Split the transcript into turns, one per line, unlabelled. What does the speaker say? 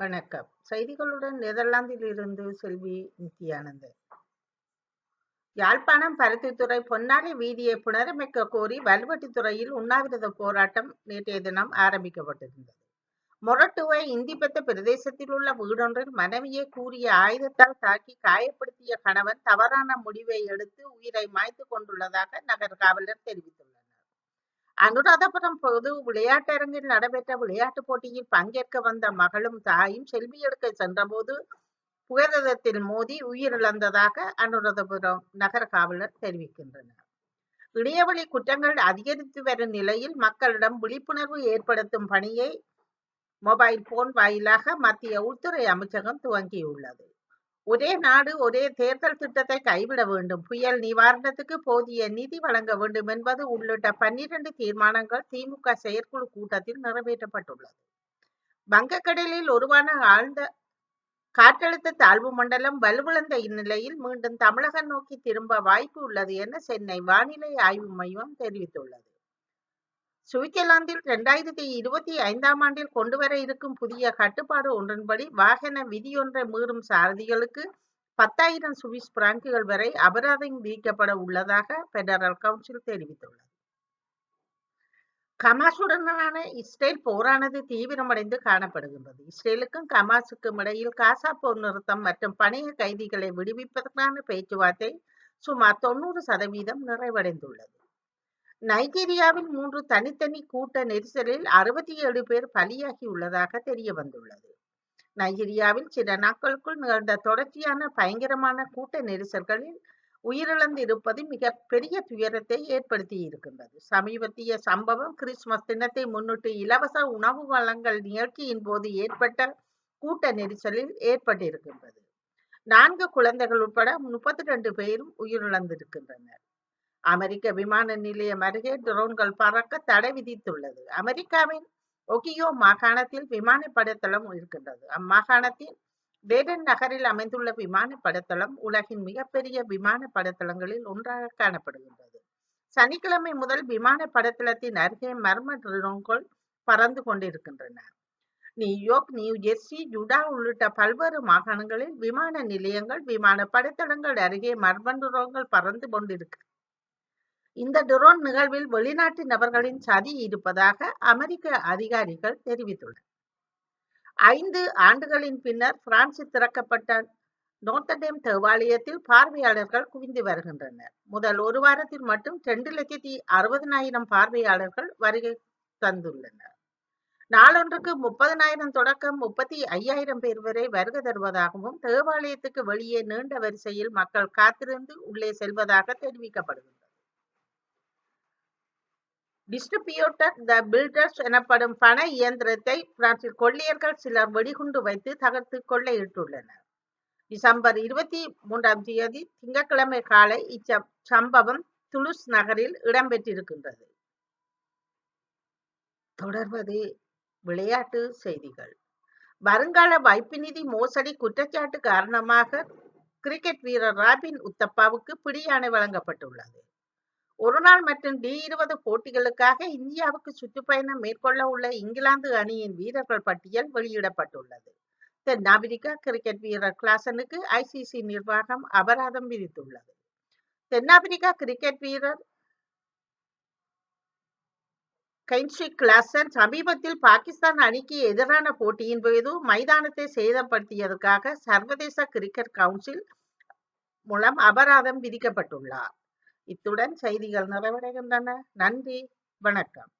வணக்கம். செய்திகளுடன் நெதர்லாந்தில் இருந்து செல்வி நித்யானந்தன். யாழ்ப்பாணம் பருத்தித்துறை பொன்னாலை வீதியை புனரமைக்க கோரி வல்வெட்டித்துறையில் உண்ணாவிரத போராட்டம் நேற்றைய தினம் ஆரம்பிக்கப்பட்டிருந்தது. மொரட்டுவை இந்திபெத்த பிரதேசத்தில் உள்ள வீடொன்றில் மனைவியை கூறிய ஆயுதத்தால் தாக்கி காயப்படுத்திய கணவன் தவறான முடிவை எடுத்து உயிரை மாய்த்து கொண்டுள்ளதாக நகர் காவலர் தெரிவித்துள்ளனர். அனுராதபுரம் பொது விளையாட்டரங்கில் நடைபெற்ற விளையாட்டுப் போட்டியில் பங்கேற்க வந்த மகளும் தாயும் செல்வி எடுக்க சென்றபோது புகையிரதத்தில் மோதி உயிரிழந்ததாக அனுராதபுரம் நகர காவலர் தெரிவிக்கின்றனர். இணையவழி குற்றங்கள் அதிகரித்து வரும் நிலையில் மக்களிடம் விழிப்புணர்வு ஏற்படுத்தும் பணியை மொபைல் போன் வாயிலாக மத்திய உள்துறை அமைச்சகம் துவங்கியுள்ளது. ஒரே நாடு ஒரே தேர்தல் திட்டத்தை கைவிட வேண்டும், புயல் நிவாரணத்துக்கு போதிய நிதி வழங்க வேண்டும் என்பது உள்ளிட்ட 12 தீர்மானங்கள் திமுக செயற்குழு கூட்டத்தில் நிறைவேற்றப்பட்டுள்ளது. வங்கக்கடலில் உருவான ஆழ்ந்த காற்றழுத்த தாழ்வு மண்டலம் வலுவிழந்த இந்நிலையில் மீண்டும் தமிழகம் நோக்கி திரும்ப வாய்ப்பு உள்ளது என சென்னை வானிலை ஆய்வு மையம் தெரிவித்துள்ளது. சுவிட்சர்லாந்தில் 2025ஆம் ஆண்டில் கொண்டுவர இருக்கும் புதிய கட்டுப்பாடு ஒன்றின்படி வாகன விதியொன்றை மீறும் சாரதிகளுக்கு 10,000 சுவிஸ் பிராங்குகள் வரை அபராதம் விதிக்கப்பட உள்ளதாக பெடரல் கவுன்சில் தெரிவித்துள்ளது. ஹமாஸுடனான இஸ்ரேல் போரானது தீவிரமடைந்து காணப்படுகின்றது. இஸ்ரேலுக்கும் ஹமாஸுக்கும் இடையில் காசா போர் நிறுத்தம் மற்றும் பணைய கைதிகளை விடுவிப்பதற்கான பேச்சுவார்த்தை சுமார் 90% நிறைவடைந்துள்ளது. நைஜீரியாவில் 3 தனித்தனி கூட்ட நெரிசலில் 67 பேர் பலியாகி உள்ளதாக தெரிய வந்துள்ளது. நைஜீரியாவில் சில நாட்களுக்குள் நிகழ்ந்த தொடர்ச்சியான பயங்கரமான கூட்ட நெரிசல்களில் உயிரிழந்து இருப்பது மிக பெரிய துயரத்தை ஏற்படுத்தி இருக்கின்றது. சமீபத்திய சம்பவம் கிறிஸ்துமஸ் தினத்தை முன்னிட்டு இலவச உணவு வழங்கல் நிகழ்ச்சியின் போது ஏற்பட்ட கூட்ட நெரிசலில் ஏற்பட்டிருக்கின்றது. 4 குழந்தைகள் உட்பட 32 பேரும் உயிரிழந்திருக்கின்றனர். அமெரிக்க விமான நிலையம் அருகே ட்ரோன்கள் பறக்க தடை விதித்துள்ளது. அமெரிக்காவின் ஒகியோ மாகாணத்தில் விமானப்படைத்தளம் இருக்கின்றது. அம்மாகாணத்தின் டேடன் நகரில் அமைந்துள்ள விமானப்படைத்தளம் உலகின் மிகப்பெரிய விமானப்படைத்தளங்களில் ஒன்றாக காணப்படுகின்றது. சனிக்கிழமை முதல் விமானப்படைத்தளத்தின் அருகே மர்ம ட்ரோன்கள் பறந்து கொண்டிருக்கின்றன. நியூயார்க், நியூ ஜெர்சி, யுடா உள்ளிட்ட பல்வேறு மாகாணங்களில் விமான நிலையங்கள், விமான படைத்தளங்கள் அருகே மர்ம ட்ரோன்கள் பறந்து கொண்டிருக்கின்றன. இந்த ட்ரோன் நிகழ்வில் வெளிநாட்டு நபர்களின் சதி இருப்பதாக அமெரிக்க அதிகாரிகள் தெரிவித்துள்ளனர். 5 ஆண்டுகளின் பின்னர் பிரான்சில் திறக்கப்பட்ட நோர்த்தடேம் தேவாலயத்தில் பார்வையாளர்கள் குவிந்து வருகின்றனர். முதல் ஒரு வாரத்தில் மட்டும் 2,60,000 பார்வையாளர்கள் வருகை தந்துள்ளனர். நாளொன்றுக்கு 30,000 தொடக்கம் 35,000 பேர் வரை வருகை தருவதாகவும் தேவாலயத்துக்கு வெளியே நீண்ட வரிசையில் மக்கள் காத்திருந்து உள்ளே செல்வதாக தெரிவிக்கப்படுகிறது. டிஸ்ட்ரிபியூட்டர் த பில்டர்ஸ் எனப்படும் பண இயந்திரத்தை பிரான்சில் கொள்ளையர்கள் சிலர் வெடிகுண்டு வைத்து தகர்த்து கொள்ளையிட்டுள்ளனர். டிசம்பர் 23ஆம் தேதி திங்கட்கிழமை காலை இச்சம்பவம் துலுஸ் நகரில் இடம்பெற்றிருக்கின்றது. தொடர்வது விளையாட்டு செய்திகள். வருங்கால வைப்பு நிதி மோசடி குற்றச்சாட்டு காரணமாக கிரிக்கெட் வீரர் ராபின் உத்தப்பாவுக்கு பிடியாணை வழங்கப்பட்டுள்ளது. ஒருநாள் மற்றும் D20 போட்டிகளுக்காக இந்தியாவுக்கு சுற்றுப்பயணம் மேற்கொள்ள உள்ள இங்கிலாந்து அணியின் வீரர்கள் பட்டியல் வெளியிடப்பட்டுள்ளது. தென்னாப்பிரிக்கா கிரிக்கெட் வீரர் கிளாசனுக்கு ICC நிர்வாகம் அபராதம் விதித்துள்ளது. தென்னாப்பிரிக்கா கிரிக்கெட் வீரர் கெய்ன்சி கிளாசன் சமீபத்தில் பாகிஸ்தான் அணிக்கு எதிரான போட்டியின் போது மைதானத்தை சேதப்படுத்தியதற்காக சர்வதேச கிரிக்கெட் கவுன்சில் மூலம் அபராதம் விதிக்கப்பட்டுள்ளார். இத்துடன் செய்திகள் நிறைவடைகின்றன. நன்றி, வணக்கம்.